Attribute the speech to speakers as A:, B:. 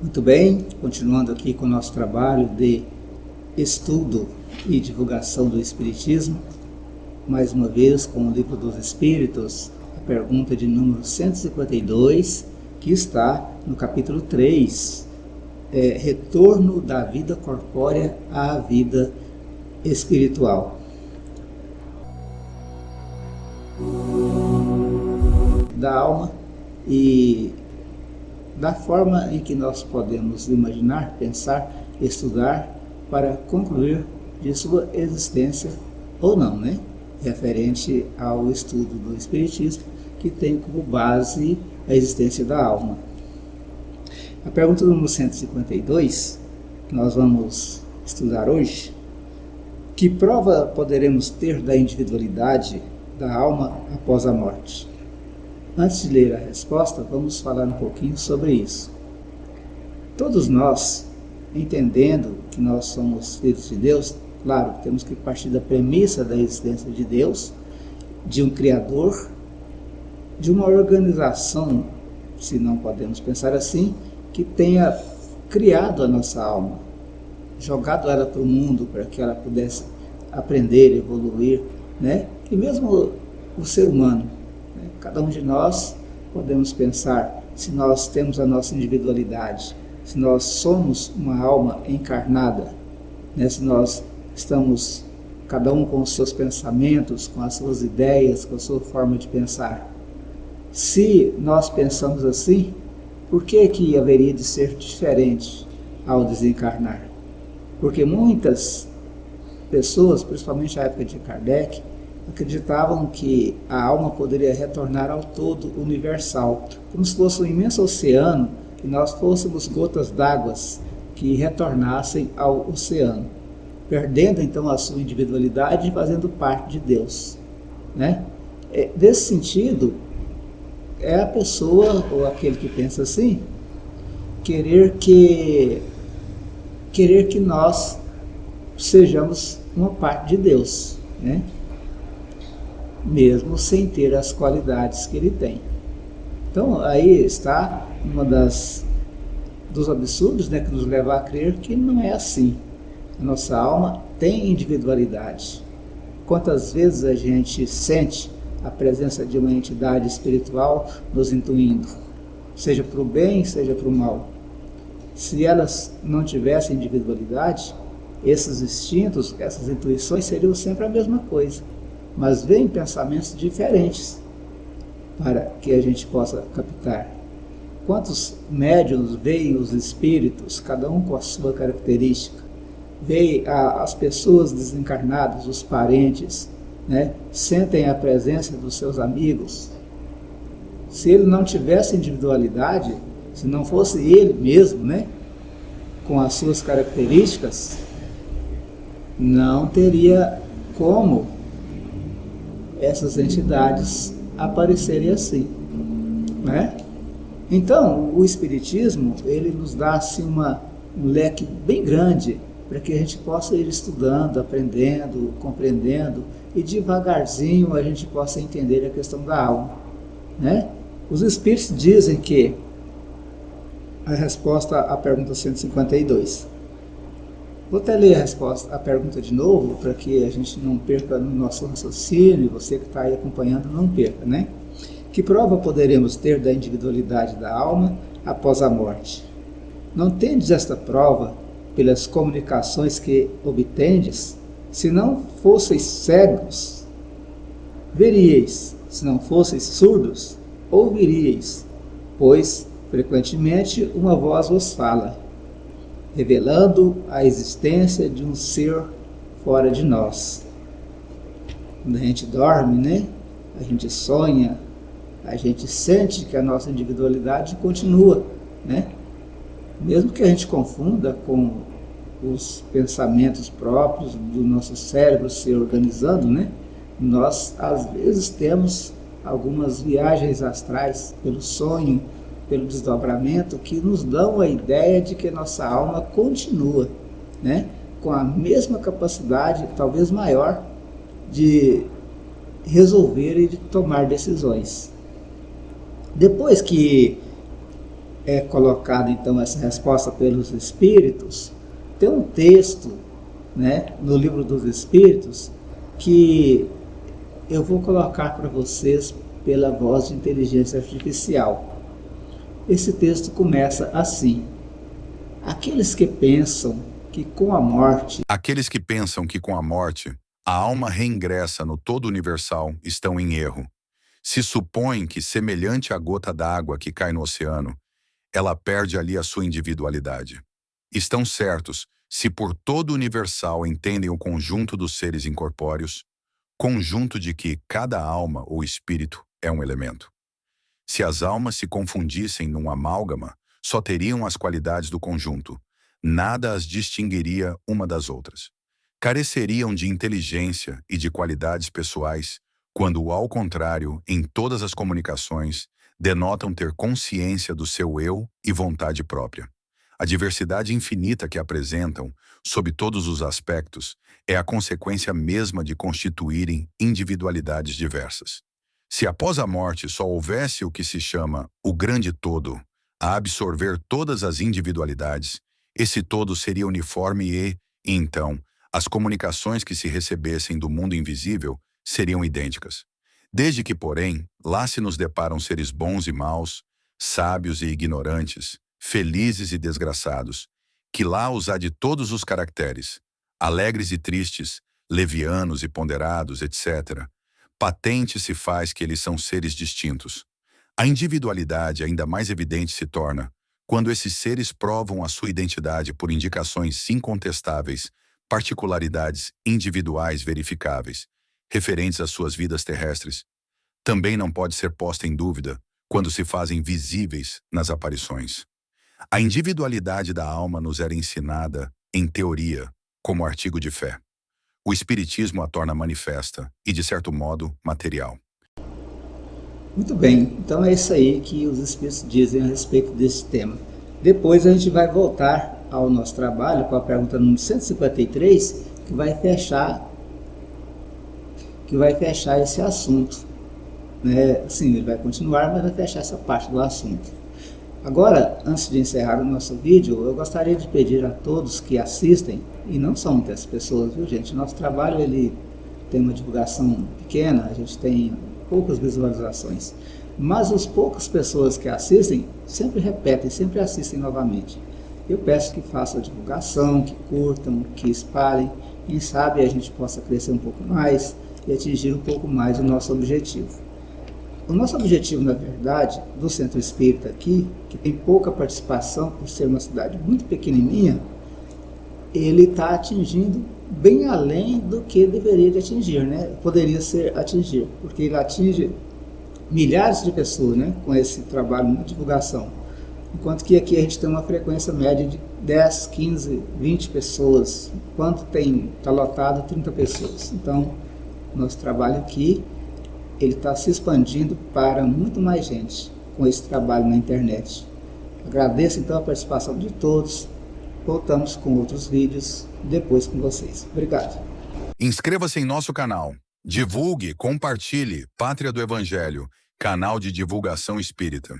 A: Muito bem, continuando aqui com o nosso trabalho de estudo e divulgação do Espiritismo, mais uma vez com o Livro dos Espíritos, a pergunta de número 152, que está no capítulo 3, Retorno da vida corpórea à vida espiritual. Da alma e da forma em que nós podemos imaginar, pensar, estudar para concluir de sua existência ou não, né? Referente ao estudo do Espiritismo, que tem como base a existência da alma. A pergunta número 152, que nós vamos estudar hoje: que prova poderemos ter da individualidade da alma após a morte? Antes de ler a resposta, vamos falar um pouquinho sobre isso. Todos nós, entendendo que nós somos filhos de Deus, claro, temos que partir da premissa da existência de Deus, de um Criador, de uma organização, se não podemos pensar assim, que tenha criado a nossa alma, jogado ela para o mundo para que ela pudesse aprender, evoluir, né? E mesmo o ser humano, cada um de nós podemos pensar se nós temos a nossa individualidade, se nós somos uma alma encarnada, né? Se nós estamos, cada um com os seus pensamentos, com as suas ideias, com a sua forma de pensar. Se nós pensamos assim, por que haveria de ser diferente ao desencarnar? Porque muitas pessoas, principalmente na época de Kardec, acreditavam que a alma poderia retornar ao todo universal, como se fosse um imenso oceano e nós fôssemos gotas d'água que retornassem ao oceano, perdendo então a sua individualidade e fazendo parte de Deus, né? Nesse sentido, é a pessoa ou aquele que pensa assim, querer que nós sejamos uma parte de Deus, né? Mesmo sem ter as qualidades que ele tem. Então aí está uma dos absurdos, né, que nos leva a crer que não é assim. A nossa alma tem individualidade. Quantas vezes a gente sente a presença de uma entidade espiritual nos intuindo, seja para o bem, seja para o mal. Se elas não tivessem individualidade, esses instintos, essas intuições seriam sempre a mesma coisa, mas vêm pensamentos diferentes para que a gente possa captar. Quantos médiuns veem os espíritos, cada um com a sua característica, veem as pessoas desencarnadas, os parentes, né? Sentem a presença dos seus amigos. Se ele não tivesse individualidade, se não fosse ele mesmo, né, com as suas características, não teria como essas entidades aparecerem assim, né? Então, o Espiritismo, ele nos dá assim um leque bem grande para que a gente possa ir estudando, aprendendo, compreendendo e devagarzinho a gente possa entender a questão da alma, né? Os Espíritos dizem que a resposta à pergunta 152. Vou até ler a pergunta de novo, para que a gente não perca no nosso raciocínio, você que está aí acompanhando não perca, né? Que prova poderemos ter da individualidade da alma após a morte? Não tendes esta prova pelas comunicações que obtendes? Se não fosseis cegos, veríeis; se não fosseis surdos, ouviríeis, pois frequentemente uma voz vos fala, revelando a existência de um ser fora de nós. Quando a gente dorme, né, a gente sonha, a gente sente que a nossa individualidade continua, né? Mesmo que a gente confunda com os pensamentos próprios do nosso cérebro se organizando, né? Nós às vezes temos algumas viagens astrais pelo sonho, pelo desdobramento, que nos dão a ideia de que nossa alma continua, né, com a mesma capacidade, talvez maior, de resolver e de tomar decisões. Depois que é colocada então essa resposta pelos espíritos, tem um texto, né, no livro dos espíritos que eu vou colocar para vocês pela voz de inteligência artificial. Esse texto começa assim: aqueles que pensam que com a morte
B: Aqueles que pensam que com a morte a alma reingressa no todo universal estão em erro. Se supõem que, semelhante à gota d'água que cai no oceano, ela perde ali a sua individualidade. Estão certos se por todo universal entendem o conjunto dos seres incorpóreos, conjunto de que cada alma ou espírito é um elemento. Se as almas se confundissem num amálgama, só teriam as qualidades do conjunto, nada as distinguiria uma das outras. Careceriam de inteligência e de qualidades pessoais, quando, ao contrário, em todas as comunicações, denotam ter consciência do seu eu e vontade própria. A diversidade infinita que apresentam, sob todos os aspectos, é a consequência mesma de constituírem individualidades diversas. Se após a morte só houvesse o que se chama o grande todo, a absorver todas as individualidades, esse todo seria uniforme e, então, as comunicações que se recebessem do mundo invisível seriam idênticas. Desde que, porém, lá se nos deparam seres bons e maus, sábios e ignorantes, felizes e desgraçados, que lá os há de todos os caracteres, alegres e tristes, levianos e ponderados, etc., patente se faz que eles são seres distintos. A individualidade ainda mais evidente se torna quando esses seres provam a sua identidade por indicações incontestáveis, particularidades individuais verificáveis, referentes às suas vidas terrestres. Também não pode ser posta em dúvida quando se fazem visíveis nas aparições. A individualidade da alma nos era ensinada, em teoria, como artigo de fé. O Espiritismo a torna manifesta e, de certo modo, material.
A: Muito bem, então é isso aí que os espíritos dizem a respeito desse tema. Depois a gente vai voltar ao nosso trabalho com a pergunta número 153, que vai fechar esse assunto. Né? Sim, ele vai continuar, mas vai fechar essa parte do assunto. Agora, antes de encerrar o nosso vídeo, eu gostaria de pedir a todos que assistem, e não são muitas pessoas, viu gente? Nosso trabalho ele tem uma divulgação pequena, a gente tem poucas visualizações, mas as poucas pessoas que assistem sempre repetem, sempre assistem novamente. Eu peço que façam a divulgação, que curtam, que espalhem, quem sabe a gente possa crescer um pouco mais e atingir um pouco mais o nosso objetivo. O nosso objetivo, na verdade, do Centro Espírita aqui, que tem pouca participação por ser uma cidade muito pequenininha, ele está atingindo bem além do que deveria de atingir, né? Poderia ser atingir, porque ele atinge milhares de pessoas, né? Com esse trabalho de divulgação. Enquanto que aqui a gente tem uma frequência média de 10, 15, 20 pessoas, enquanto está lotado 30 pessoas. Então, nosso trabalho aqui ele está se expandindo para muito mais gente com esse trabalho na internet. Agradeço então a participação de todos. Voltamos com outros vídeos depois com vocês. Obrigado.
B: Inscreva-se em nosso canal. Divulgue, compartilhe Pátria do Evangelho, canal de divulgação espírita.